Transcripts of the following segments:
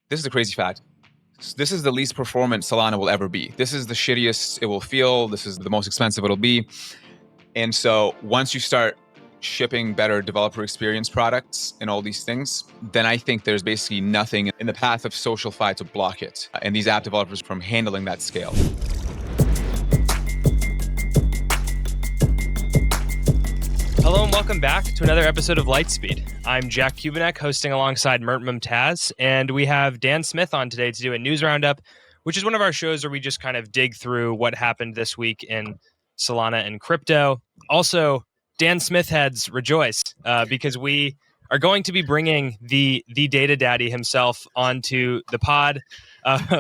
this is a crazy fact. This is the least performant Solana will ever be. This is the shittiest it will feel. This is the most expensive it'll be. And so once you start shipping better developer experience products and all these things, then I think there's basically nothing in the path of SocialFi to block it and these app developers from handling that scale. Hello and welcome back to another episode of Lightspeed. I'm Jack Kubanek, hosting alongside Mert Mumtaz, and we have Dan Smith on today to do a news roundup, which is one of our shows where we just kind of dig through what happened this week in Solana and crypto. Also, Dan Smith heads rejoice because we are going to be bringing the data daddy himself onto the pod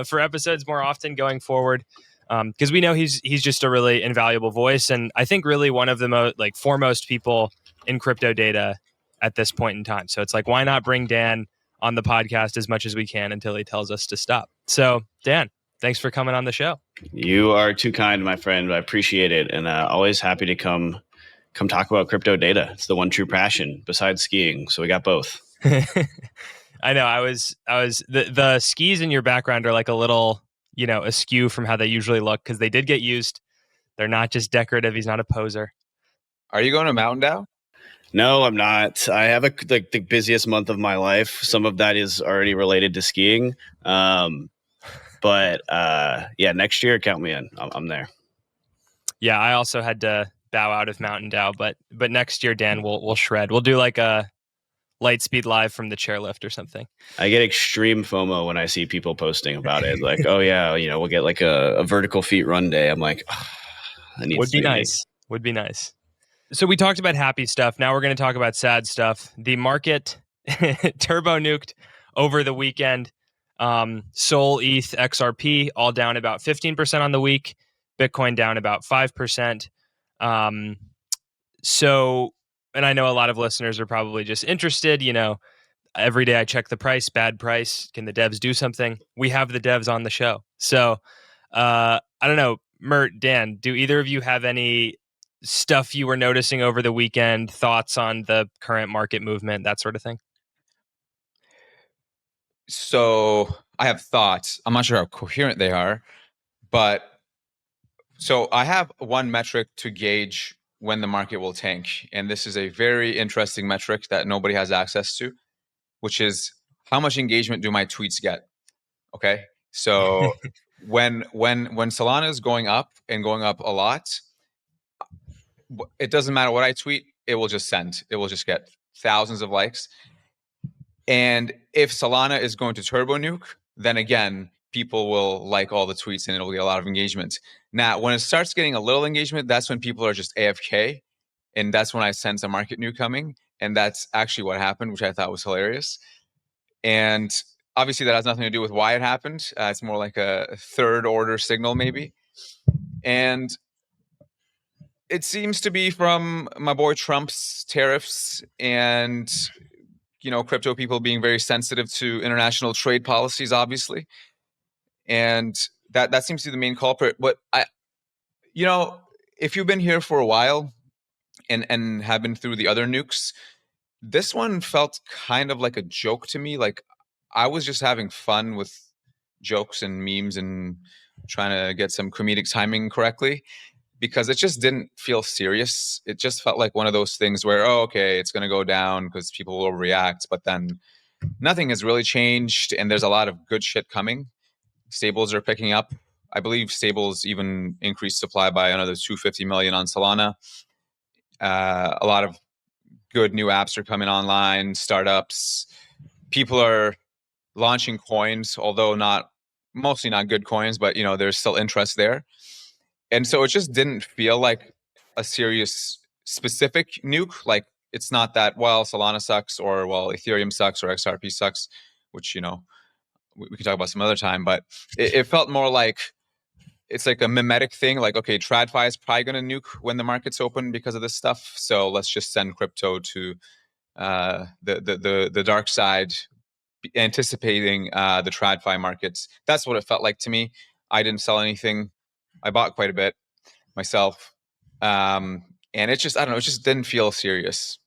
for episodes more often going forward. Because we know he's just a really invaluable voice, and I think really one of the foremost people in crypto data at this point in time. So it's like, why not bring Dan on the podcast as much as we can until he tells us to stop? So Dan, thanks for coming on the show. You are too kind, my friend. I appreciate it, and always happy to come talk about crypto data. It's the one true passion besides skiing. So we got both. I know. I was the skis in your background are like a little, askew from how they usually look because they did get used. They're not just decorative. He's not a poser. Are you going to Mountain Dow? No, I'm not. I have the busiest month of my life. Some of that is already related to skiing. But next year, count me in. I'm there. Yeah, I also had to bow out of Mountain Dow, but next year, Dan, we'll shred. We'll do like a Lightspeed live from the chairlift or something. I get extreme FOMO when I see people posting about it. Like, oh yeah, we'll get like a vertical feet run day. I'm like, would be nice. Would be nice. So we talked about happy stuff. Now we're going to talk about sad stuff. The market turbo nuked over the weekend. Sol, ETH, XRP all down about 15% on the week. Bitcoin down about 5%. And I know a lot of listeners are probably just interested, every day I check the price, bad price. Can the devs do something? We have the devs on the show. So I don't know, Mert, Dan, do either of you have any stuff you were noticing over the weekend, thoughts on the current market movement, that sort of thing? So I have thoughts. I'm not sure how coherent they are, but so I have one metric to gauge when the market will tank. And this is a very interesting metric that nobody has access to, which is how much engagement do my tweets get? Okay. So when Solana is going up and going up a lot, it doesn't matter what I tweet, it will just send. It will just get thousands of likes. And if Solana is going to turbo nuke, then again, people will like all the tweets and it'll get a lot of engagement. Now, when it starts getting a little engagement, that's when people are just AFK. And that's when I sense a market nuke coming. And that's actually what happened, which I thought was hilarious. And obviously that has nothing to do with why it happened. It's more like a third order signal maybe. And it seems to be from my boy Trump's tariffs and crypto people being very sensitive to international trade policies, obviously. And that seems to be the main culprit. But if you've been here for a while and have been through the other nukes, this one felt kind of like a joke to me. Like I was just having fun with jokes and memes and trying to get some comedic timing correctly, because it just didn't feel serious. It just felt like one of those things where, okay, it's going to go down because people will react, but then nothing has really changed and there's a lot of good shit coming. Stables are picking up. I believe stables even increased supply by another 250 million on Solana. A lot of good new apps are coming online, startups. People are launching coins, although mostly not good coins, but there's still interest there. And so it just didn't feel like a serious specific nuke. Like it's not that, well, Solana sucks or, well, Ethereum sucks or XRP sucks, which, we can talk about some other time. But it felt more like it's like a mimetic thing. Like, okay, TradFi is probably going to nuke when the market's open because of this stuff. So let's just send crypto to the dark side, anticipating the TradFi markets. That's what it felt like to me. I didn't sell anything. I bought quite a bit myself. And it just, I don't know, it just didn't feel serious.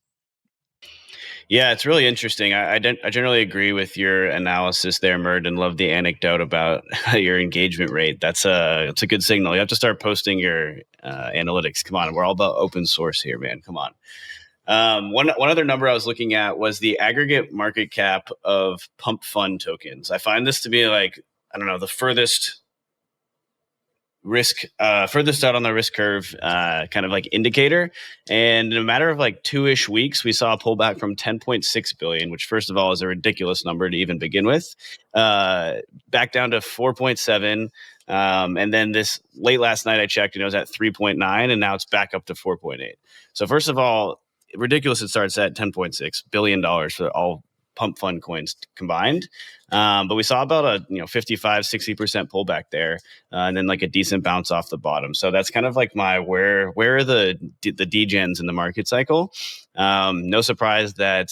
Yeah, it's really interesting. I generally agree with your analysis there, Mert, and love the anecdote about your engagement rate. It's a good signal. You have to start posting your analytics. Come on, we're all about open source here, man. Come on. One other number I was looking at was the aggregate market cap of pump fund tokens. I find this to be like, I don't know, the furthest out on the risk curve kind of like indicator. And in a matter of like 2-ish weeks, we saw a pullback from 10.6 billion, which first of all is a ridiculous number to even begin with, back down to 4.7. And then this late last night I checked and it was at 3.9, and now it's back up to 4.8. So first of all, ridiculous. It starts at $10.6 billion for all pump fund coins combined. But we saw about a 55-60% pullback there, and then like a decent bounce off the bottom. So that's kind of like my where are the degens in the market cycle. No surprise that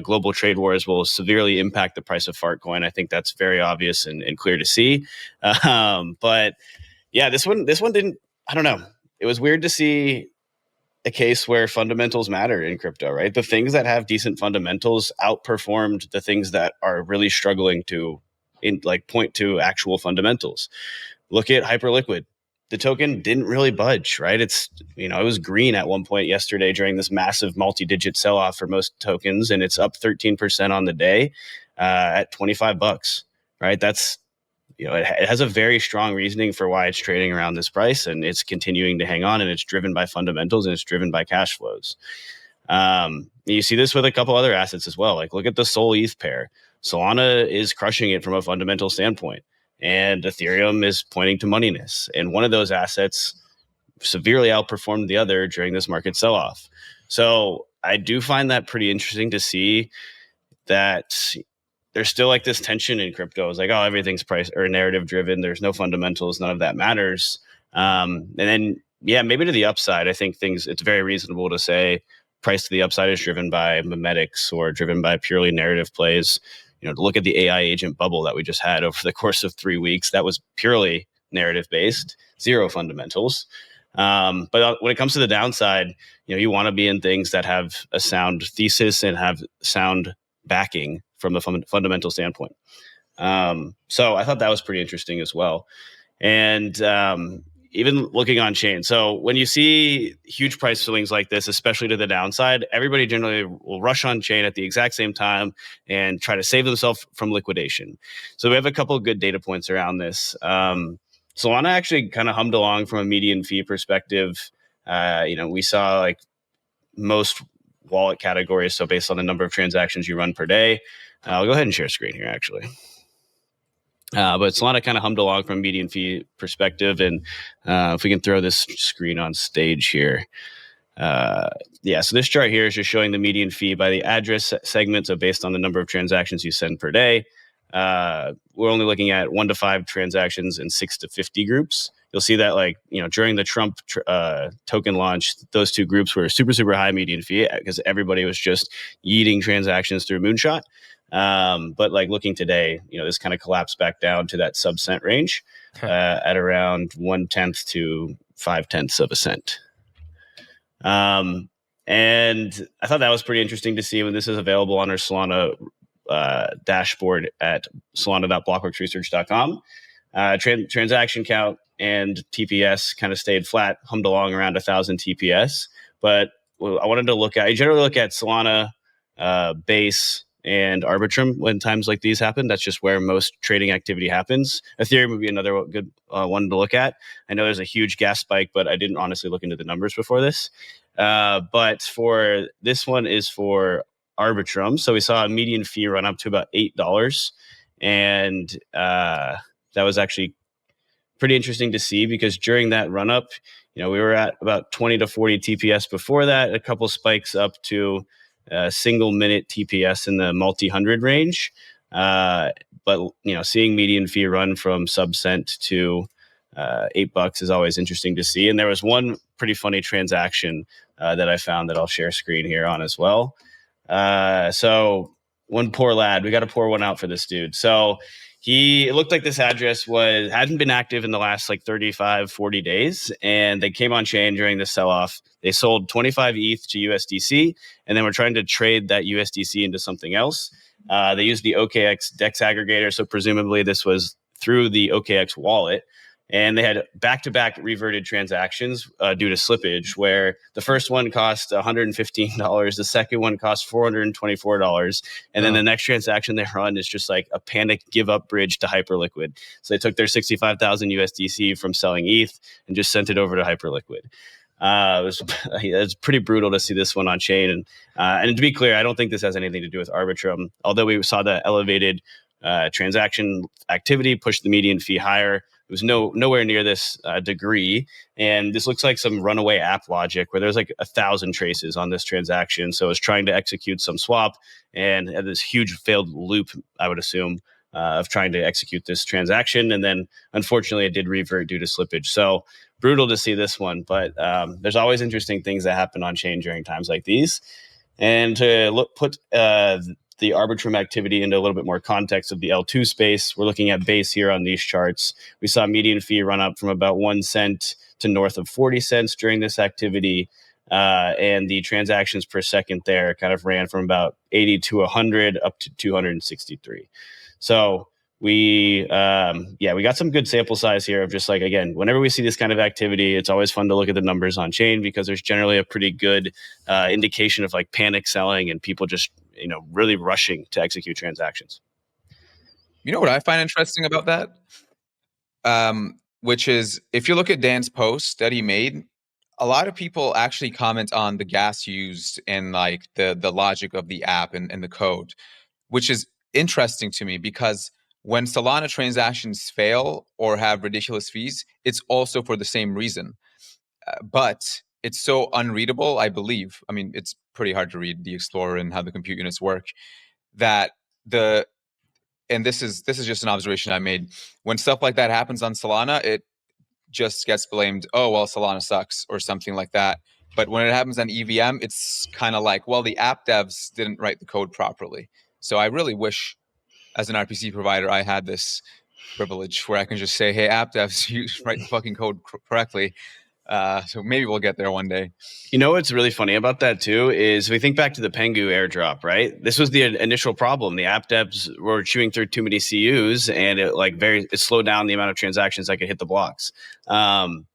global trade wars will severely impact the price of Fartcoin. I think that's very obvious and clear to see. But yeah, this one didn't. I don't know. It was weird to see a case where fundamentals matter in crypto, right? The things that have decent fundamentals outperformed the things that are really struggling to point to actual fundamentals. Look at Hyperliquid. The token didn't really budge, right? It was green at one point yesterday during this massive multi-digit sell-off for most tokens, and it's up 13% on the day at $25, right? That's it has a very strong reasoning for why it's trading around this price, and it's continuing to hang on, and it's driven by fundamentals and it's driven by cash flows. You see this with a couple other assets as well. Like look at the Sol ETH pair. Solana is crushing it from a fundamental standpoint, and Ethereum is pointing to moneyness. And one of those assets severely outperformed the other during this market sell-off. So I do find that pretty interesting to see that there's still like this tension in crypto. It's like, oh, everything's price or narrative driven. There's no fundamentals. None of that matters. And then, yeah, maybe to the upside, I think it's very reasonable to say price to the upside is driven by memetics or driven by purely narrative plays. To look at the AI agent bubble that we just had over the course of 3 weeks, that was purely narrative based, zero fundamentals. But when it comes to the downside, you want to be in things that have a sound thesis and have sound backing from a fundamental standpoint. So I thought that was pretty interesting as well. And even looking on chain. So when you see huge price swings like this, especially to the downside, everybody generally will rush on chain at the exact same time and try to save themselves from liquidation. So we have a couple of good data points around this. Solana actually kind of hummed along from a median fee perspective. We saw like most wallet categories. So based on the number of transactions you run per day, I'll go ahead and share screen here actually. But Solana kind of hummed along from a median fee perspective. And if we can throw this screen on stage here. So this chart here is just showing the median fee by the address segment. So based on the number of transactions you send per day, we're only looking at 1 to 5 transactions in 6 to 50 groups. You'll see that during the Trump token launch, those two groups were super, super high median fee because everybody was just yeeting transactions through Moonshot. But looking today, this kind of collapsed back down to that sub-cent range at around 1/10 to 5/10 of a cent. And I thought that was pretty interesting to see when this is available on our Solana dashboard at solana.blockworksresearch.com. Transaction count and TPS kind of stayed flat, hummed along around 1,000 TPS. But I generally look at Solana base and Arbitrum when times like these happen. That's just where most trading activity happens. Ethereum would be another good one to look at. I know there's a huge gas spike, but I didn't honestly look into the numbers before this. But for this one is for Arbitrum. So we saw a median fee run up to about $8. And that was actually pretty interesting to see because during that run up, we were at about 20 to 40 TPS before that, a couple spikes up to single minute TPS in the multi-hundred range. But seeing median fee run from sub-cent to $8 is always interesting to see. And there was one pretty funny transaction that I found that I'll share screen here on as well. So one poor lad, we got to pour one out for this dude. So It looked like this address hadn't been active in the last like 35, 40 days. And they came on chain during the sell-off. They sold 25 ETH to USDC, and then we're trying to trade that USDC into something else. They used the OKX DEX aggregator. So presumably this was through the OKX wallet. And they had back-to-back reverted transactions due to slippage, where the first one cost $115, the second one cost $424, and then the next transaction they run is just like a panic give-up bridge to Hyperliquid. So they took their 65,000 USDC from selling ETH and just sent it over to Hyperliquid. It was pretty brutal to see this one on chain. And to be clear, I don't think this has anything to do with Arbitrum, although we saw the elevated transaction activity push the median fee higher. It was nowhere near this degree. And this looks like some runaway app logic where there's like 1,000 traces on this transaction. So it's trying to execute some swap and had this huge failed loop, I would assume, of trying to execute this transaction. And then unfortunately, it did revert due to slippage. So brutal to see this one. But there's always interesting things that happen on chain during times like these. And to put the Arbitrum activity into a little bit more context of the L2 space, we're looking at base here on these charts. We saw median fee run up from about 1 cent to north of 40 cents during this activity. And the transactions per second there kind of ran from about 80 to 100 up to 263. So we got some good sample size here of just like, again, whenever we see this kind of activity, it's always fun to look at the numbers on chain because there's generally a pretty good indication of like panic selling and people just, really rushing to execute transactions. You know what I find interesting about that? Which is, if you look at Dan's post that he made, a lot of people actually comment on the gas used and like the logic of the app and the code, which is interesting to me because when Solana transactions fail or have ridiculous fees, it's also for the same reason. But it's so unreadable, I believe. I mean, it's pretty hard to read the Explorer and how the compute units work. That and this is just an observation I made. When stuff like that happens on Solana, it just gets blamed. Oh, well, Solana sucks or something like that. But when it happens on EVM, it's kind of like, well, the app devs didn't write the code properly. So I really wish, as an RPC provider, I had this privilege where I can just say, hey, app devs, you write the fucking code correctly. So maybe we'll get there one day. You know what's really funny about that too is we think back to the Pengu airdrop, right? This was the initial problem. The app devs were chewing through too many CUs, and it slowed down the amount of transactions that could hit the blocks. And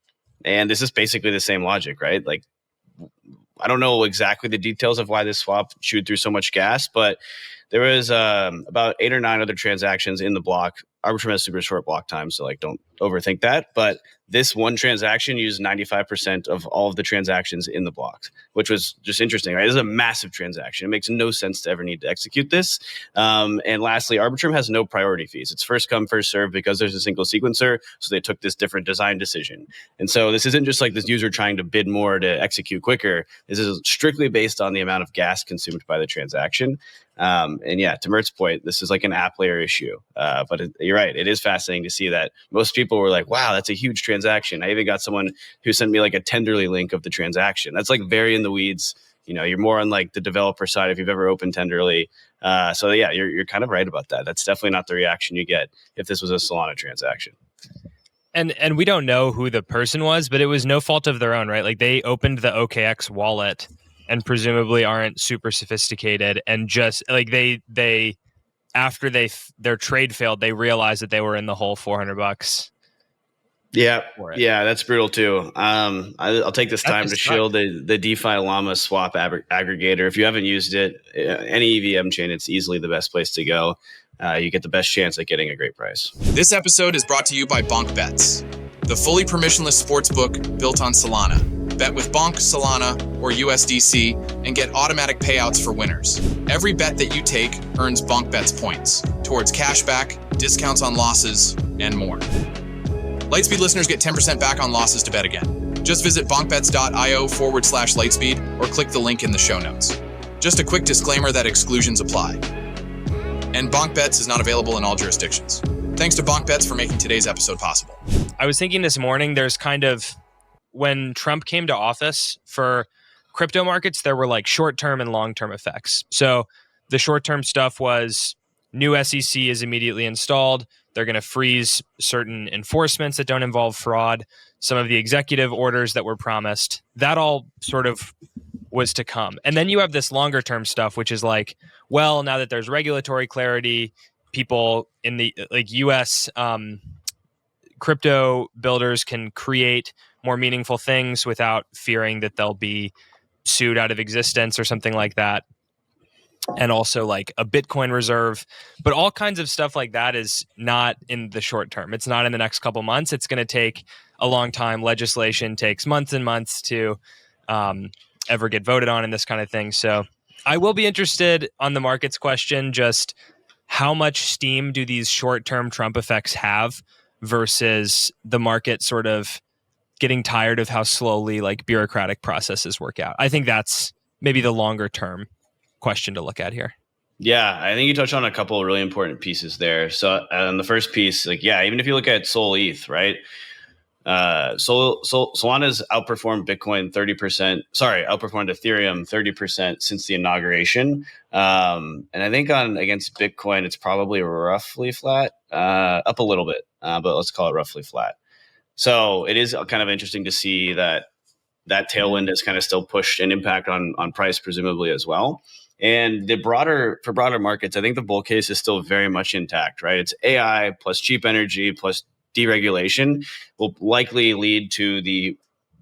this is basically the same logic, right? Like, I don't know exactly the details of why this swap chewed through so much gas, but there was about 8 or 9 other transactions in the block. Arbitrum has super short block time, so like don't overthink that. But this one transaction used 95% of all of the transactions in the blocks, which was just interesting, right? This is a massive transaction. It makes no sense to ever need to execute this. And lastly, Arbitrum has no priority fees. It's first come, first serve because there's a single sequencer. So they took this different design decision. And so this isn't just like this user trying to bid more to execute quicker. This is strictly based on the amount of gas consumed by the transaction. And yeah, to Mert's point, this is like an app layer issue. But you're right. It is fascinating to see that most people were like, wow, that's a huge transaction. I even got someone who sent me like a Tenderly link of the transaction. That's like very in the weeds. You're more on like the developer side if you've ever opened Tenderly. So yeah, you're kind of right about that. That's definitely not the reaction you get if this was a Solana transaction. And we don't know who the person was, but it was no fault of their own, right? Like they opened the OKX wallet and presumably aren't super sophisticated, and just like they after their trade failed, they realized that they were in the hole $400. Yeah, that's brutal too. I'll take this time to shill the DeFi Llama swap aggregator. If you haven't used it, any EVM chain, it's easily the best place to go. You get the best chance at getting a great price. This episode is brought to you by Bonk Bets, the fully permissionless sportsbook built on Solana. Bet with Bonk, Solana, or USDC and get automatic payouts for winners. Every bet that you take earns Bonk Bets points towards cashback, discounts on losses, and more. Lightspeed listeners get 10% back on losses to bet again. Just visit bonkbets.io/Lightspeed or click the link in the show notes. Just a quick disclaimer that exclusions apply. And Bonk Bets is not available in all jurisdictions. Thanks to Bonk Bets for making today's episode possible. I was thinking this morning, there's kind of, when Trump came to office, for crypto markets, there were like short-term and long-term effects. So the short-term stuff was new SEC is immediately installed. They're going to freeze certain enforcements that don't involve fraud. Some of the executive orders that were promised, that all sort of was to come. And then you have this longer term stuff, which is like, well, now that there's regulatory clarity, people in the like US crypto builders can create more meaningful things without fearing that they'll be sued out of existence or something like that. And also like a Bitcoin reserve, but all kinds of stuff like that is not in the short term. It's not in the next couple months. It's going to take a long time. Legislation takes months and months to ever get voted on and this kind of thing. So I will be interested on the markets question, just how much steam do these short-term Trump effects have versus the market sort of getting tired of how slowly like bureaucratic processes work out. I think that's maybe the longer term question to look at here. Yeah, I think you touched on a couple of really important pieces there. So on the first piece, like, yeah, even if you look at Sol ETH, right? Solana's outperformed Bitcoin 30%. Sorry, outperformed Ethereum 30% since the inauguration. And I think against Bitcoin, it's probably roughly flat, up a little bit, but let's call it roughly flat. So it is kind of interesting to see that tailwind has kind of still pushed an impact on price, presumably as well. And for broader markets, I think the bull case is still very much intact, right? It's AI plus cheap energy plus deregulation will likely lead to the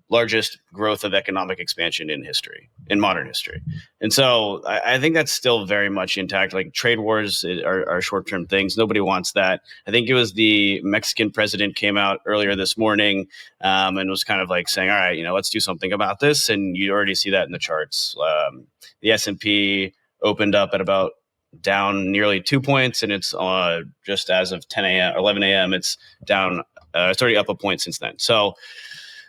largest growth of economic expansion in modern history. And so I think that's still very much intact. Like trade wars are short-term things. Nobody wants that. I think it was the Mexican president came out earlier this morning and was kind of like saying, all right, let's do something about this. And you already see that in the charts. The S&P opened up at about down nearly 2 points, and it's just as of 10 a.m. or 11 a.m. It's down. It's already up a point since then. So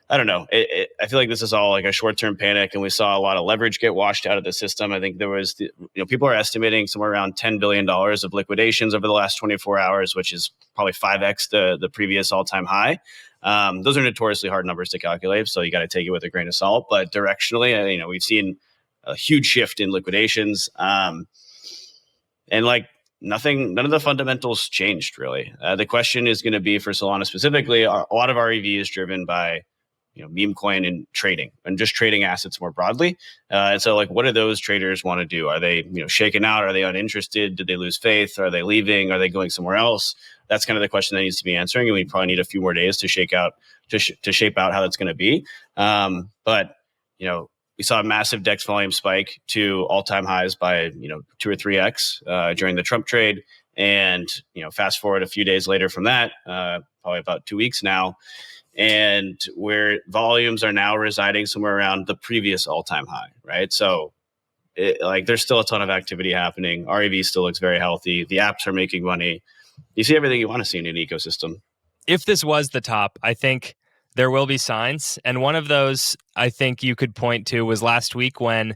I don't know. I feel like this is all like a short-term panic, and we saw a lot of leverage get washed out of the system. I think there was, people are estimating somewhere around $10 billion of liquidations over the last 24 hours, which is probably 5x the previous all-time high. Those are notoriously hard numbers to calculate, so you got to take it with a grain of salt. But directionally, we've seen a huge shift in liquidations, and like none of the fundamentals changed really. The question is going to be for Solana specifically. A lot of REV is driven by meme coin and trading and just trading assets more broadly. And so like, what do those traders want to do? Are they, shaken out? Are they uninterested? Did they lose faith? Are they leaving? Are they going somewhere else? That's kind of the question that needs to be answering. And we probably need a few more days to shape out how that's going to be. But, we saw a massive DEX volume spike to all-time highs by, 2 or 3x during the Trump trade. And, fast forward a few days later from that, probably about 2 weeks now, and where volumes are now residing somewhere around the previous all-time high, right? So there's still a ton of activity happening. REV still looks very healthy. The apps are making money. You see everything you want to see in an ecosystem. If this was the top, I think there will be signs. And one of those I think you could point to was last week when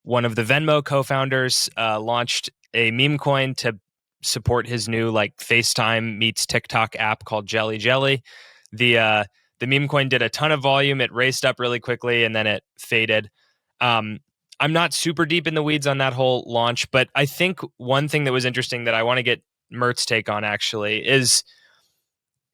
one of the Venmo co-founders launched a meme coin to support his new like FaceTime meets TikTok app called Jelly Jelly. The meme coin did a ton of volume. It raced up really quickly and then it faded. I'm not super deep in the weeds on that whole launch, but I think one thing that was interesting that I want to get Mert's take on actually is,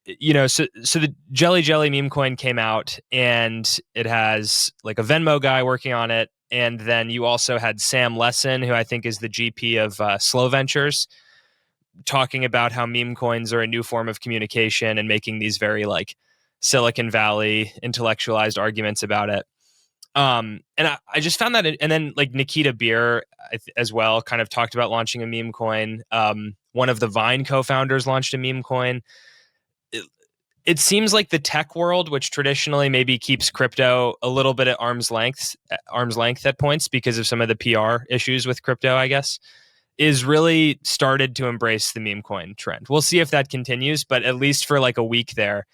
so the Jelly Jelly meme coin came out and it has like a Venmo guy working on it. And then you also had Sam Lessin, who I think is the GP of Slow Ventures, talking about how meme coins are a new form of communication and making these very like Silicon Valley intellectualized arguments about it. And I just found that, and then like Nikita Beer as well kind of talked about launching a meme coin. One of the Vine co-founders launched a meme coin. It seems like the tech world, which traditionally maybe keeps crypto a little bit at arm's length at points because of some of the PR issues with crypto, I guess, is really started to embrace the meme coin trend. We'll see if that continues, but at least for like a week there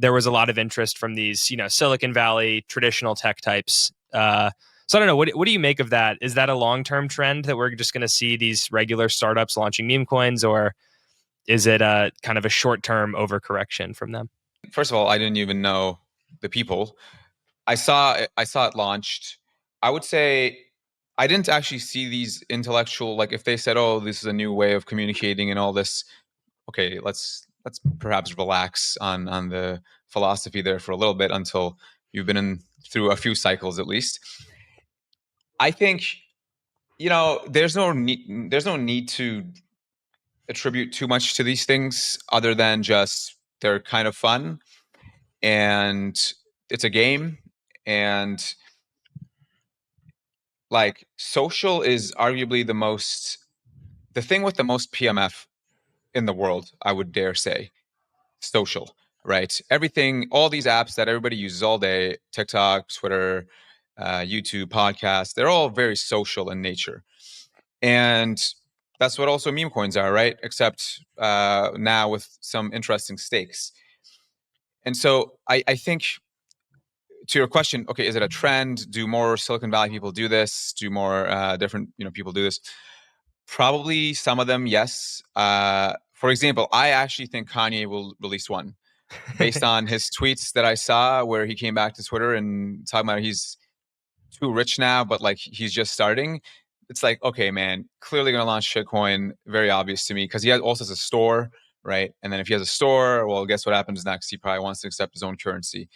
was a lot of interest from these, Silicon Valley traditional tech types. So I don't know. What do you make of that? Is that a long-term trend that we're just going to see these regular startups launching meme coins, or is it a kind of a short-term overcorrection from them? First of all, I didn't even know the people. I saw it launched. I would say I didn't actually see these intellectual, like if they said, "Oh, this is a new way of communicating and all this." Okay, let's perhaps relax on the philosophy there for a little bit until you've been through a few cycles at least. I think there's no need to attribute too much to these things other than just they're kind of fun and it's a game, and like social is arguably the thing with the most PMF in the world, I would dare say. Social, right? Everything, all these apps that everybody uses all day, TikTok, Twitter, YouTube, podcasts, they're all very social in nature. And that's what also meme coins are, right? Except now with some interesting stakes. And so I think, to your question, okay, is it a trend? Do more Silicon Valley people do this? Do more different people do this? Probably some of them, yes. For example, I actually think Kanye will release one based on his tweets that I saw where he came back to Twitter and talking about he's too rich now, but like he's just starting. It's like, okay, man, clearly going to launch shitcoin. Very obvious to me because he also has a store, right? And then if he has a store, well, guess what happens next? He probably wants to accept his own currency.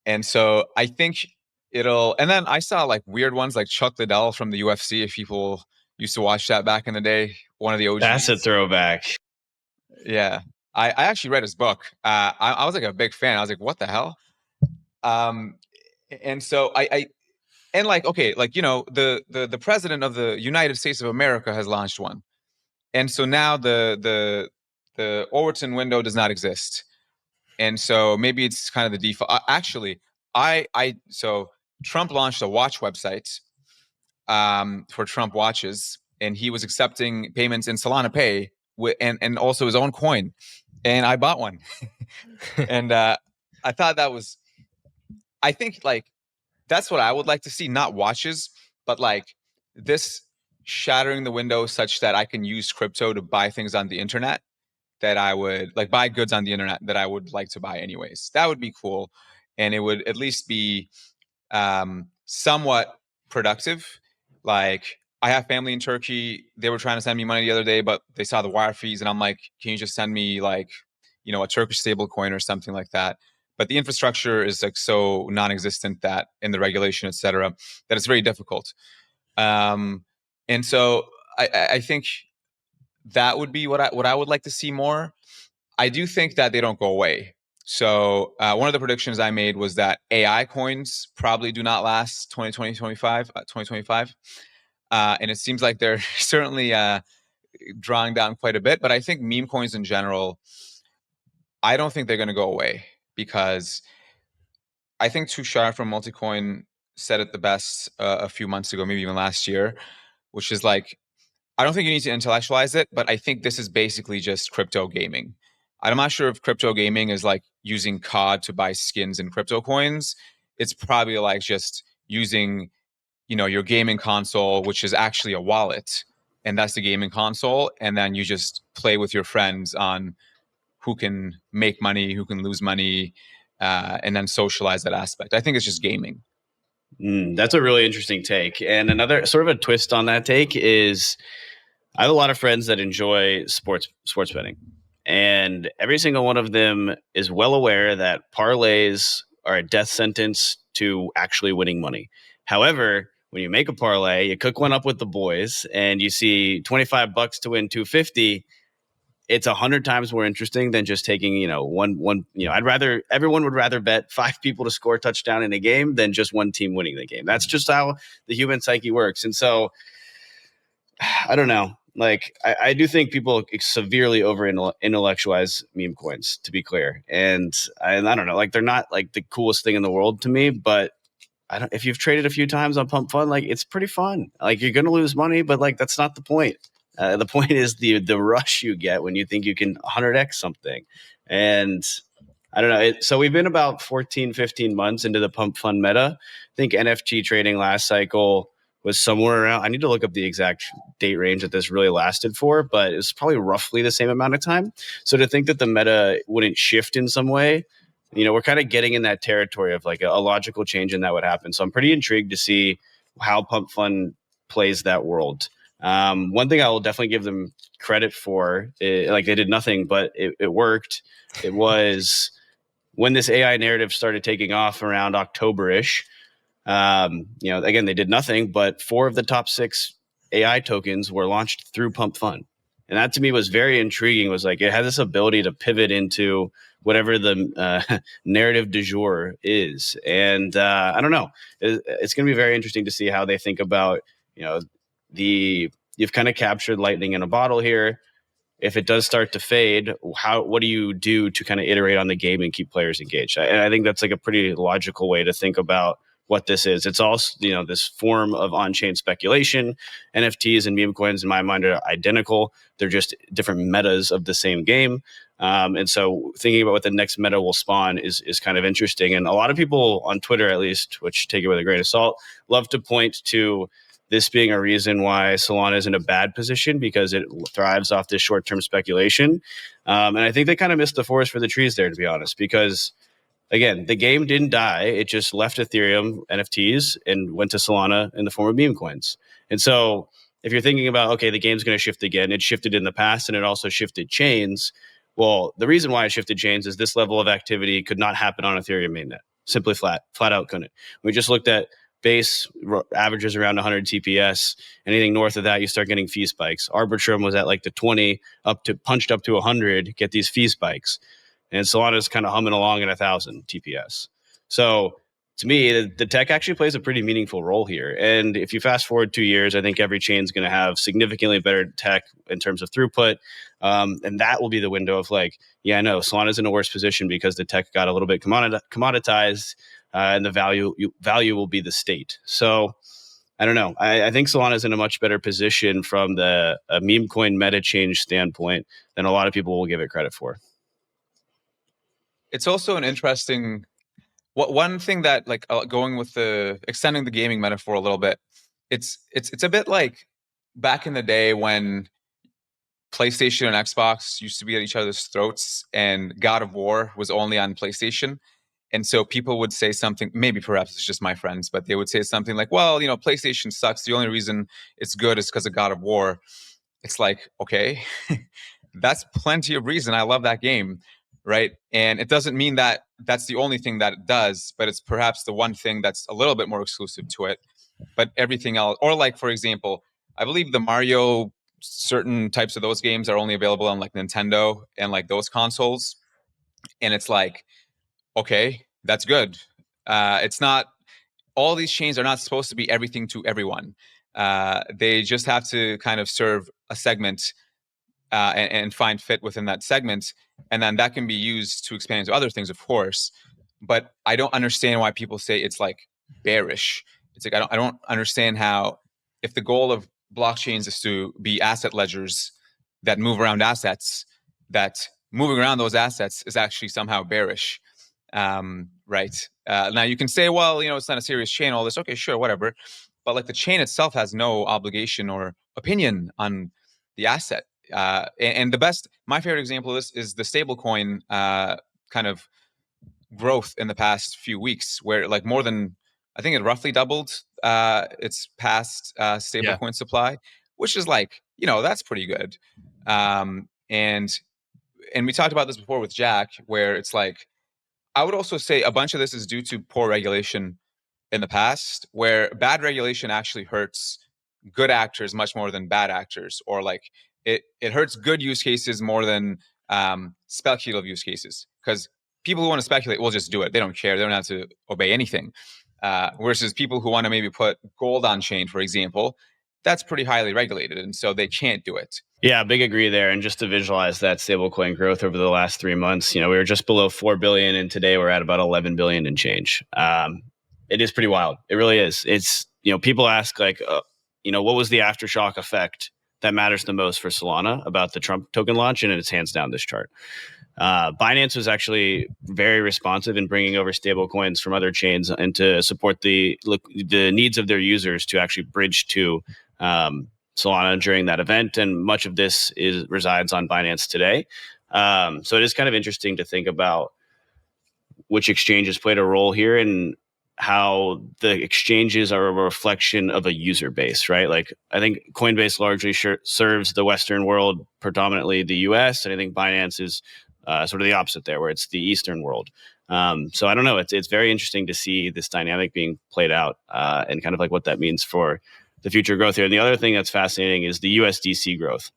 And so I think and then I saw like weird ones like Chuck Liddell from the UFC, if people used to watch that back in the day, one of the OGs. That's a throwback. Yeah. I actually read his book. I was like a big fan. I was like, what the hell? And so and like, okay, like, the president of the United States of America has launched one. And so now the Overton window does not exist. And so maybe it's kind of the default. Actually, so Trump launched a watch website for Trump watches, and he was accepting payments in Solana Pay and also his own coin. And I bought one. And I thought I think like that's what I would like to see, not watches, but like this shattering the window such that I can use crypto to buy things on the internet that I would like buy goods on the internet that I would like to buy anyways. That would be cool. And it would at least be somewhat productive. Like I have family in Turkey. They were trying to send me money the other day, but they saw the wire fees and I'm like, can you just send me like, a Turkish stablecoin or something like that? But the infrastructure is like so non-existent that in the regulation, et cetera, that it's very difficult. And so I think that would be what I would like to see more. I do think that they don't go away. So one of the predictions I made was that AI coins probably do not last 2025. And it seems like they're certainly drawing down quite a bit. But I think meme coins in general, I don't think they're going to go away because I think Tushar from Multicoin said it the best a few months ago, maybe even last year, which is like, I don't think you need to intellectualize it, but I think this is basically just crypto gaming. I'm not sure if crypto gaming is like using COD to buy skins in crypto coins. It's probably like just using, your gaming console, which is actually a wallet, and that's the gaming console. And then you just play with your friends on who can make money, who can lose money, and then socialize that aspect. I think it's just gaming. That's a really interesting take. And another sort of a twist on that take is I have a lot of friends that enjoy sports betting. And every single one of them is well aware that parlays are a death sentence to actually winning money. However, when you make a parlay, you cook one up with the boys and you see $25 to win 250, it's 100 times more interesting than just taking, one. Everyone would rather bet 5 people to score a touchdown in a game than just one team winning the game. That's just how the human psyche works. And so I don't know. Like, I do think people severely over intellectualize meme coins, to be clear. And I don't know, like, they're not like the coolest thing in the world to me, but if you've traded a few times on Pump Fun, like, it's pretty fun. Like, you're going to lose money, but like, that's not the point. The point is the rush you get when you think you can 100x something. And I don't know. So we've been about 14, 15 months into the Pump Fun meta. I think NFT trading last cycle was somewhere around, I need to look up the exact date range that this really lasted for, but it was probably roughly the same amount of time. So to think that the meta wouldn't shift in some way, we're kind of getting in that territory of like a logical change and that would happen. So I'm pretty intrigued to see how Pump Fun plays that world. One thing I will definitely give them credit for, like they did nothing, but it worked. It was when this AI narrative started taking off around October-ish. Again, they did nothing, but 4 of the top 6 AI tokens were launched through Pump Fund. And that to me was very intriguing. Was like, it has this ability to pivot into whatever the narrative du jour is. And I don't know, it's going to be very interesting to see how they think about, you've kind of captured lightning in a bottle here. If it does start to fade, what do you do to kind of iterate on the game and keep players engaged? And I think that's like a pretty logical way to think about what this is. It's also, this form of on-chain speculation. NFTs and meme coins, in my mind, are identical. They're just different metas of the same game. And so thinking about what the next meta will spawn is kind of interesting. And a lot of people on Twitter, at least, which take it with a grain of salt, love to point to this being a reason why Solana is in a bad position because it thrives off this short-term speculation. And I think they kind of missed the forest for the trees there, to be honest, because again, the game didn't die. It just left Ethereum NFTs and went to Solana in the form of meme coins. And so if you're thinking about, okay, the game's going to shift again, it shifted in the past and it also shifted chains. Well, the reason why it shifted chains is this level of activity could not happen on Ethereum mainnet. Simply flat out couldn't. We just looked at base averages around 100 TPS. Anything north of that, you start getting fee spikes. Arbitrum was at like the 20 punched up to 100, get these fee spikes. And Solana's kind of humming along at 1,000 TPS. So to me, the tech actually plays a pretty meaningful role here. And if you fast forward 2 years, I think every chain is going to have significantly better tech in terms of throughput. And that will be the window of like, yeah, I know Solana's in a worse position because the tech got a little bit commoditized, and the value will be the state. So I don't know. I think Solana's in a much better position from the meme coin meta change standpoint than a lot of people will give it credit for. It's also an interesting one thing that like going with the extending the gaming metaphor a little bit. It's a bit like back in the day when PlayStation and Xbox used to be at each other's throats, and God of War was only on PlayStation. And so people would say something, maybe perhaps it's just my friends, but they would say something like, well, PlayStation sucks. The only reason it's good is because of God of War. It's like, okay, that's plenty of reason. I love that game, right? And it doesn't mean that that's the only thing that it does, but it's perhaps the one thing that's a little bit more exclusive to it. But everything else, or like, for example, I believe the Mario, certain types of those games are only available on like Nintendo and like those consoles. And it's like, okay, that's good. It's not, all these chains are not supposed to be everything to everyone. They just have to kind of serve a segment and find fit within that segment. And then that can be used to expand into other things, of course. But I don't understand why people say it's like bearish. It's like, I don't understand how, if the goal of blockchains is to be asset ledgers that move around assets, that moving around those assets is actually somehow bearish. Right. Now you can say, well, it's not a serious chain, all this. Okay, sure, whatever. But like the chain itself has no obligation or opinion on the asset. And my favorite example of this is the stablecoin kind of growth in the past few weeks, where like more than, I think it roughly doubled its past stablecoin supply, which is like, that's pretty good. And we talked about this before with Jack, where it's like, I would also say a bunch of this is due to poor regulation in the past, where bad regulation actually hurts good actors much more than bad actors, or like it hurts good use cases more than speculative use cases, because people who want to speculate will just do it. They don't care. They don't have to obey anything. Versus people who want to maybe put gold on chain, for example, that's pretty highly regulated, and so they can't do it. Yeah, big agree there. And just to visualize that stablecoin growth over the last 3 months, we were just below 4 billion, and today we're at about 11 billion and change. It is pretty wild. It really is. It's, people ask like, what was the aftershock effect that matters the most for Solana about the Trump token launch? And it's hands down this chart. Binance was actually very responsive in bringing over stablecoins from other chains and to support the needs of their users to actually bridge to Solana during that event, and much of this resides on Binance today. So it is kind of interesting to think about which exchanges played a role here. And how the exchanges are a reflection of a user base, right? Like I think Coinbase largely serves the Western world, predominantly the US, and I think Binance is sort of the opposite there, where it's the Eastern world. So I don't know. It's very interesting to see this dynamic being played out and kind of like what that means for the future growth here. And the other thing that's fascinating is the USDC growth.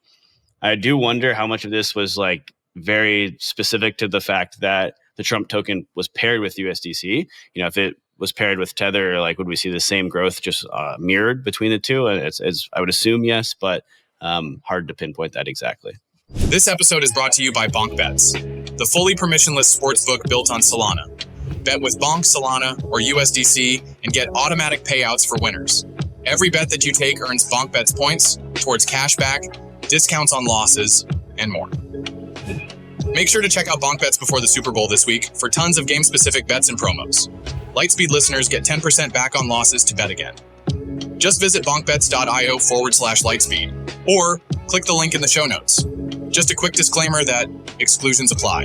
I do wonder how much of this was like very specific to the fact that the Trump token was paired with USDC. You know, if it was paired with Tether, like would we see the same growth just mirrored between the two? And it's I would assume yes, but hard to pinpoint that exactly. This episode is brought to you by Bonk Bets, the fully permissionless sportsbook built on Solana. Bet with Bonk, Solana, or USDC and get automatic payouts for winners. Every bet that you take earns Bonk Bets points towards cashback, discounts on losses, and more. Make sure to check out Bonk Bets before the Super Bowl this week for tons of game-specific bets and promos. Lightspeed listeners get 10% back on losses to bet again. Just visit bonkbets.io/Lightspeed or click the link in the show notes. Just a quick disclaimer that exclusions apply,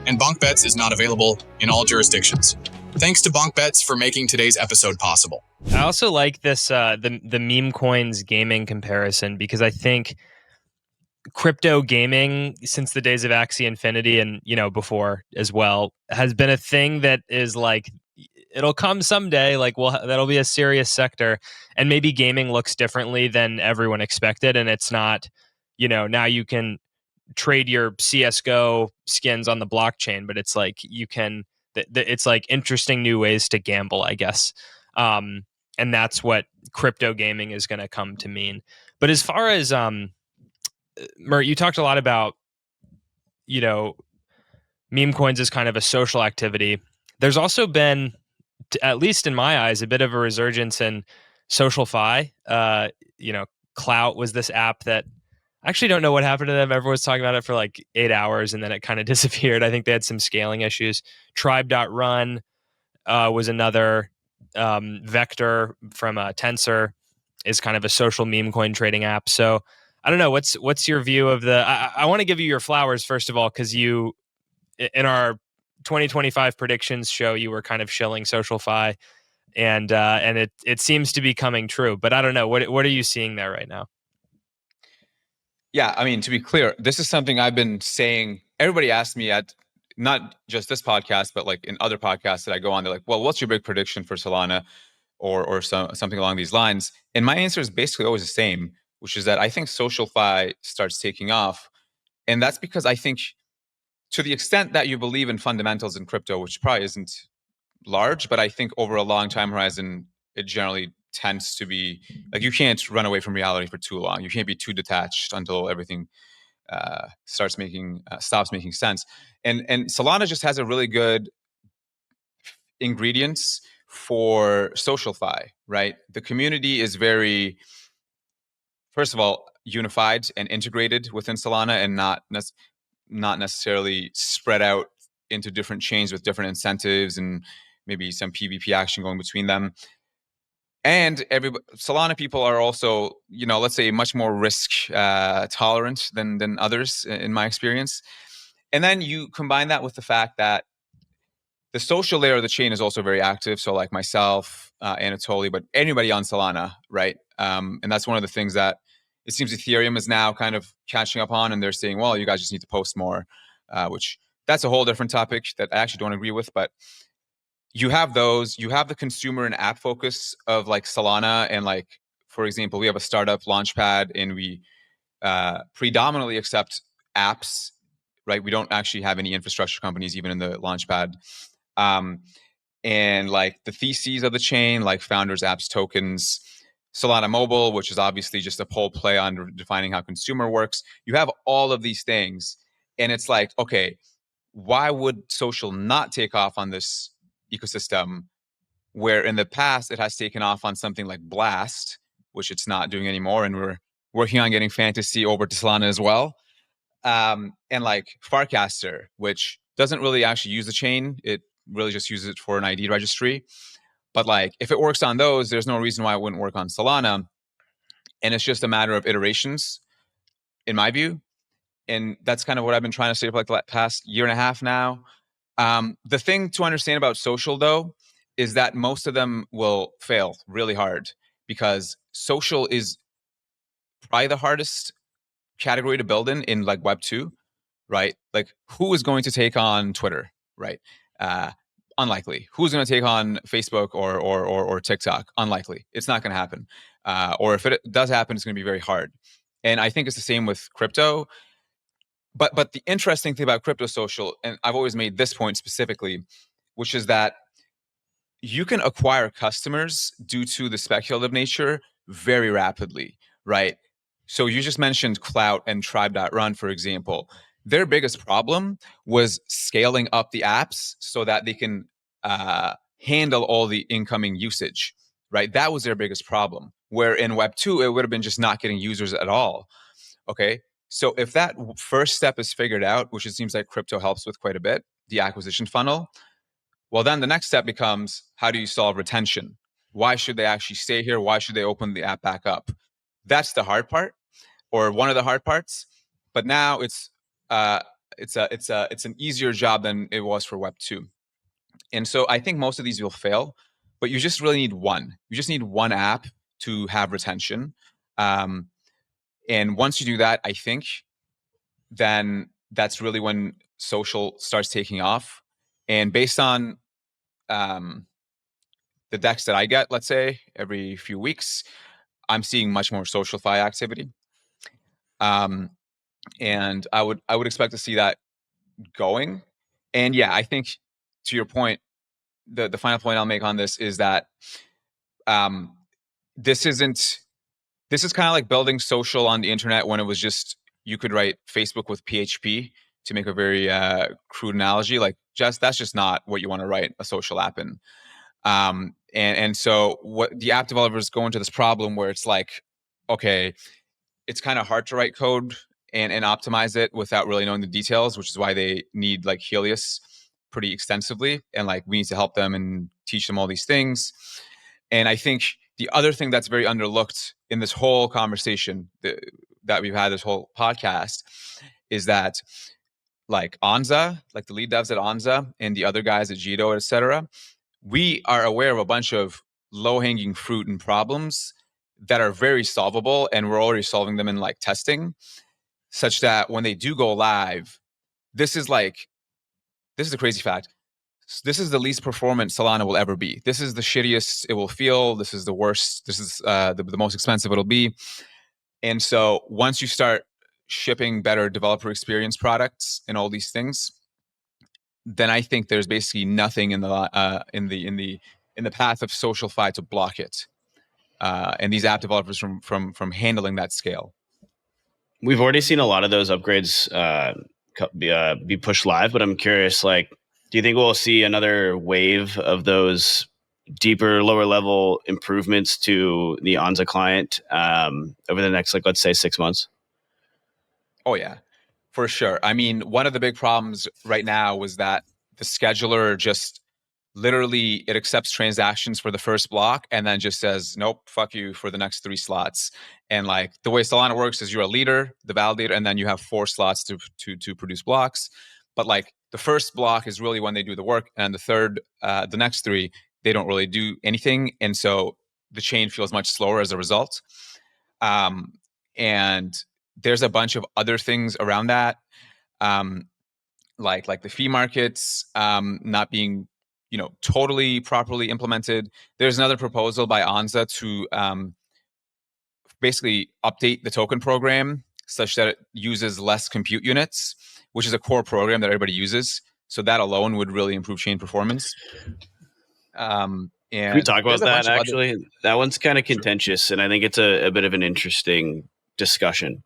and Bonk Bets is not available in all jurisdictions. Thanks to Bonk Bets for making today's episode possible. I also like this the meme coins gaming comparison because I think crypto gaming since the days of Axie Infinity and before as well has been a thing that is like it'll come someday, like that'll be a serious sector, and maybe gaming looks differently than everyone expected, and it's not now you can trade your CS:GO skins on the blockchain, but it's like you can it's like interesting new ways to gamble, I guess. And that's what crypto gaming is going to come to mean. But as far as Mert, you talked a lot about meme coins as kind of a social activity. There's also been, at least in my eyes, a bit of a resurgence in SocialFi. Clout was this app that I actually don't know what happened to them. Everyone was talking about it for like 8 hours and then it kind of disappeared. I think they had some scaling issues. Tribe.run was another vector from Tensor, is kind of a social meme coin trading app. So I don't know. What's your view of the? I want to give you your flowers first of all, because you, in our 2025 predictions show, you were kind of shilling SocialFi, and it seems to be coming true. But I don't know. What are you seeing there right now? Yeah, I mean, to be clear, this is something I've been saying. Everybody asked me at not just this podcast, but like in other podcasts that I go on. They're like, "Well, what's your big prediction for Solana?" or something along these lines. And my answer is basically always the same, which is that I think SocialFi starts taking off. And that's because I think to the extent that you believe in fundamentals in crypto, which probably isn't large, but I think over a long time horizon, it generally tends to be like you can't run away from reality for too long. You can't be too detached until everything stops making sense. And Solana just has a really good ingredients for SocialFi, right? The community is very, first of all, unified and integrated within Solana, and not necessarily spread out into different chains with different incentives and maybe some PvP action going between them. And Solana people are also, let's say, much more risk tolerant than others in my experience. And then you combine that with the fact that the social layer of the chain is also very active. So like myself, Anatoly, but anybody on Solana, right? And that's one of the things that it seems Ethereum is now kind of catching up on, and they're saying, well, you guys just need to post more, which that's a whole different topic that I actually don't agree with. But you have the consumer and app focus of like Solana. And like, for example, we have a startup launchpad and we predominantly accept apps, right? We don't actually have any infrastructure companies even in the launchpad. And like the theses of the chain, like founders, apps, tokens, Solana Mobile, which is obviously just a whole play on defining how consumer works. You have all of these things. And it's like, okay, why would social not take off on this ecosystem where in the past it has taken off on something like Blast, which it's not doing anymore. And we're working on getting Fantasy over to Solana as well. And like Farcaster, which doesn't really actually use the chain. It really just uses it for an ID registry. But like, if it works on those, there's no reason why it wouldn't work on Solana. And it's just a matter of iterations, in my view. And that's kind of what I've been trying to say for like the past year and a half now. The thing to understand about social, though, is that most of them will fail really hard because social is probably the hardest category to build in like Web 2, right? Like, who is going to take on Twitter, right? Unlikely. Who's going to take on Facebook or TikTok? Unlikely. It's not going to happen. Or if it does happen, it's going to be very hard. And I think it's the same with crypto. But the interesting thing about crypto social, and I've always made this point specifically, which is that you can acquire customers due to the speculative nature very rapidly, right? So you just mentioned Clout and Tribe.run, for example. Their biggest problem was scaling up the apps so that they can handle all the incoming usage, right? That was their biggest problem. Where in Web 2, it would have been just not getting users at all. Okay. So if that first step is figured out, which it seems like crypto helps with quite a bit, the acquisition funnel, well, then the next step becomes, how do you solve retention? Why should they actually stay here? Why should they open the app back up? That's the hard part, or one of the hard parts. But now it's an easier job than it was for Web 2. And so I think most of these will fail, but you just really need one. You just need one app to have retention. And once you do that, I think then that's really when social starts taking off. And based on the decks that I get, let's say every few weeks, I'm seeing much more SocialFi activity. And I would expect to see that going. And yeah, I think to your point, the final point I'll make on this is that this is kind of like building social on the internet when it was just, you could write Facebook with PHP, to make a very crude analogy. Like, that's just not what you want to write a social app in. And so what the app developers go into this problem where it's like, okay, it's kind of hard to write code and optimize it without really knowing the details, which is why they need like Helios pretty extensively. And like, we need to help them and teach them all these things. And I think the other thing that's very underlooked in this whole conversation that we've had, this whole podcast, is that like Anza, like the lead devs at Anza and the other guys at Jito, et cetera, we are aware of a bunch of low-hanging fruit and problems that are very solvable, and we're already solving them in like testing, such that when they do go live, this is a crazy fact. This is the least performant Solana will ever be. This is the shittiest it will feel. This is the worst. This is the most expensive it'll be. And so once you start shipping better developer experience products and all these things, then I think there's basically nothing in the path of SocialFi to block it, and these app developers from handling that scale. We've already seen a lot of those upgrades be pushed live, but I'm curious, like, do you think we'll see another wave of those deeper, lower level improvements to the Anza client over the next, like, let's say 6 months? Oh yeah, for sure. I mean, one of the big problems right now was that the scheduler just literally, it accepts transactions for the first block and then just says, nope, fuck you for the next 3 slots. And like, the way Solana works is you're a leader, the validator, and then you have 4 slots to produce blocks. But like, the first block is really when they do the work, and the next 3, they don't really do anything. And so the chain feels much slower as a result. And there's a bunch of other things around that, like the fee markets not being, totally properly implemented. There's another proposal by Anza to basically update the token program such that it uses less compute units, which is a core program that everybody uses. So that alone would really improve chain performance. And can we talk about that? Actually, that one's kind of contentious, and I think it's a bit of an interesting discussion.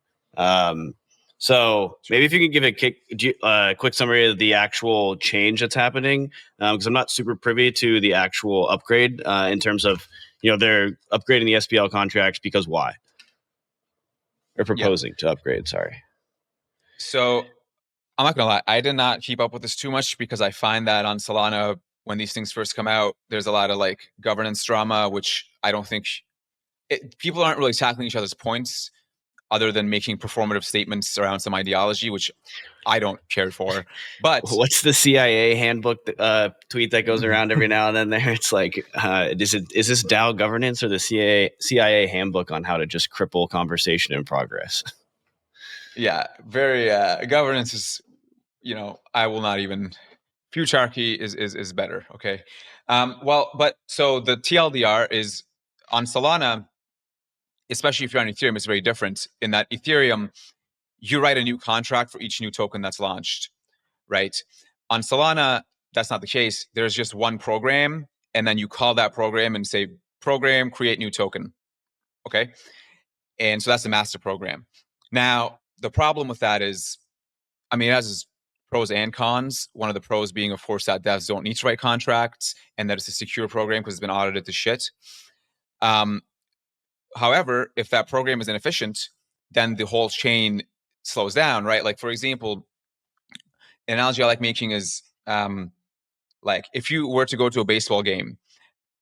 So maybe if you could give a quick summary of the actual change that's happening, because I'm not super privy to the actual upgrade in terms of, they're upgrading the SPL contracts because why? Or proposing to upgrade, sorry. So I'm not going to lie, I did not keep up with this too much because I find that on Solana, when these things first come out, there's a lot of like governance drama, which I don't think people aren't really tackling each other's points other than making performative statements around some ideology, which I don't care for. But what's the CIA handbook tweet that goes around every now and then there? It's like, is this DAO governance or the CIA handbook on how to just cripple conversation in progress? yeah, very governance is, I will not even, futurarchy is better. Okay. But so the TLDR is on Solana, especially if you're on Ethereum, it's very different in that Ethereum, you write a new contract for each new token that's launched, right? On Solana, that's not the case. There's just one program, and then you call that program and say, program, create new token. Okay. And so that's the master program. Now, the problem with that is, it has its pros and cons. One of the pros being, of course, that devs don't need to write contracts and that it's a secure program because it's been audited to shit. However, if that program is inefficient, then the whole chain slows down, right? Like, for example, an analogy I like making is like if you were to go to a baseball game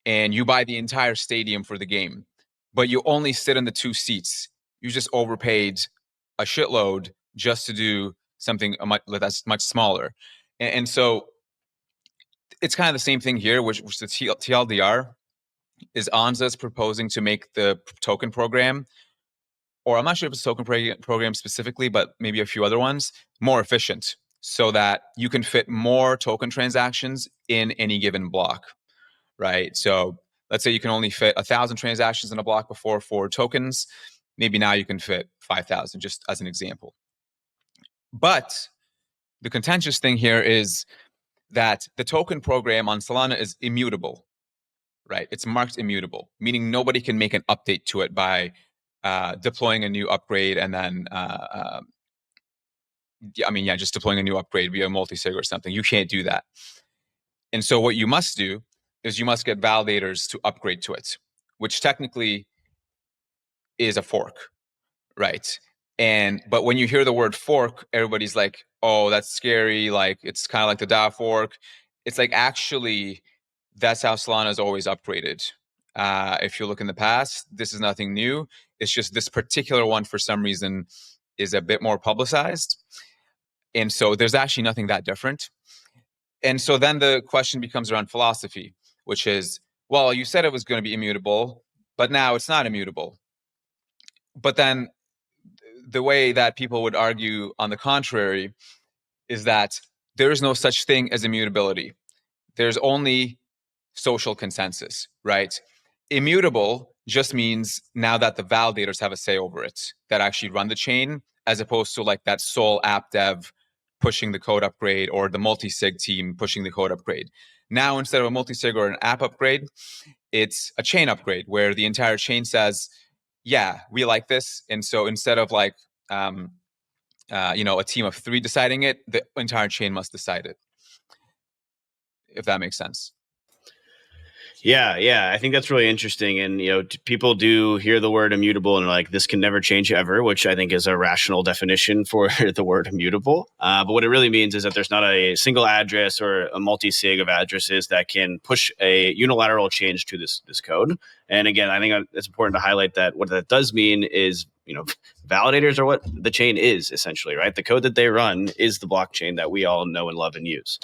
and you buy the entire stadium for the game, but you only sit in the 2 seats, you just overpaid a shitload just to do something that's much smaller. And so it's kind of the same thing here, which the TLDR is Anza's proposing to make the token program, or I'm not sure if it's a token program specifically, but maybe a few other ones, more efficient so that you can fit more token transactions in any given block, right? So let's say you can only fit 1,000 transactions in a block before for tokens. Maybe now you can fit 5,000, just as an example. But the contentious thing here is that the token program on Solana is immutable, right? It's marked immutable, meaning nobody can make an update to it by deploying a new upgrade and then, just deploying a new upgrade via multi-sig or something. You can't do that. And so what you must do is you must get validators to upgrade to it, which technically is a fork, right? But when you hear the word fork, everybody's like, oh, that's scary. Like, it's kind of like the DAO fork. It's like, actually, that's how Solana is always upgraded. If you look in the past, this is nothing new. It's just this particular one, for some reason, is a bit more publicized. And so there's actually nothing that different. And so then the question becomes around philosophy, which is, well, you said it was going to be immutable, but now it's not immutable. But then the way that people would argue on the contrary is that there is no such thing as immutability. There's only social consensus, right? Immutable just means now that the validators have a say over it, that actually run the chain, as opposed to like that sole app dev pushing the code upgrade or the multi-sig team pushing the code upgrade. Now, instead of a multi-sig or an app upgrade, it's a chain upgrade where the entire chain says, yeah, we like this. And so instead of like, a team of 3 deciding it, the entire chain must decide it, if that makes sense. Yeah, I think that's really interesting. And, people do hear the word immutable and like, this can never change ever, which I think is a rational definition for the word immutable. But what it really means is that there's not a single address or a multi-sig of addresses that can push a unilateral change to this code. And again, I think it's important to highlight that what that does mean is, validators are what the chain is essentially, right? The code that they run is the blockchain that we all know and love and use.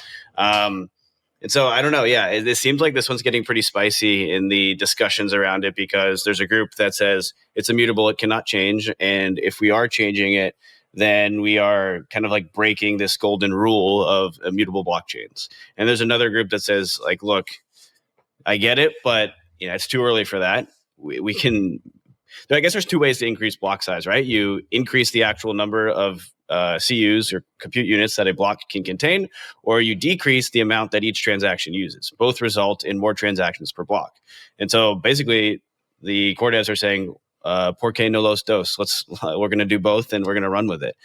And so I don't know. Yeah, it seems like this one's getting pretty spicy in the discussions around it because there's a group that says it's immutable, it cannot change. And if we are changing it, then we are kind of like breaking this golden rule of immutable blockchains. And there's another group that says like, look, I get it, but it's too early for that. We can, I guess there's 2 ways to increase block size, right? You increase the actual number of CUs or compute units that a block can contain, or you decrease the amount that each transaction uses. Both result in more transactions per block. And so basically the core devs are saying, por qué no los dos? We're going to do both and we're going to run with it.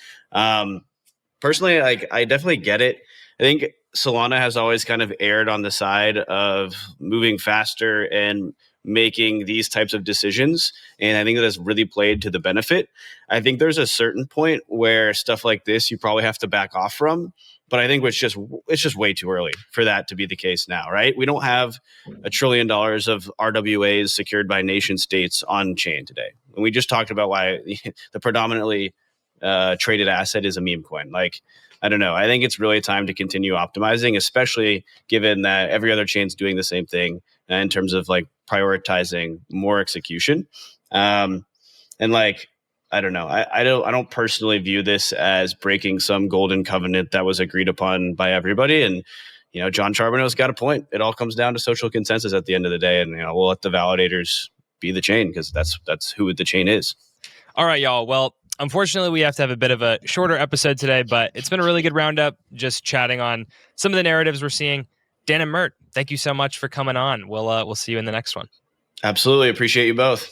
Personally, I definitely get it. I think Solana has always kind of erred on the side of moving faster and making these types of decisions. And I think that has really played to the benefit. I think there's a certain point where stuff like this, you probably have to back off from. But I think it's just way too early for that to be the case now, right? We don't have $1 trillion of RWAs secured by nation states on chain today. And we just talked about why the predominantly traded asset is a meme coin. Like, I don't know. I think it's really time to continue optimizing, especially given that every other chain's doing the same thing in terms of like prioritizing more execution. And like, I don't know. I don't personally view this as breaking some golden covenant that was agreed upon by everybody. And John Charbonneau's got a point. It all comes down to social consensus at the end of the day, and we'll let the validators be the chain because that's who the chain is. All right, y'all. Well, unfortunately, we have to have a bit of a shorter episode today, but it's been a really good roundup, just chatting on some of the narratives we're seeing. Dan and Mert, thank you so much for coming on. We'll see you in the next one. Absolutely. Appreciate you both.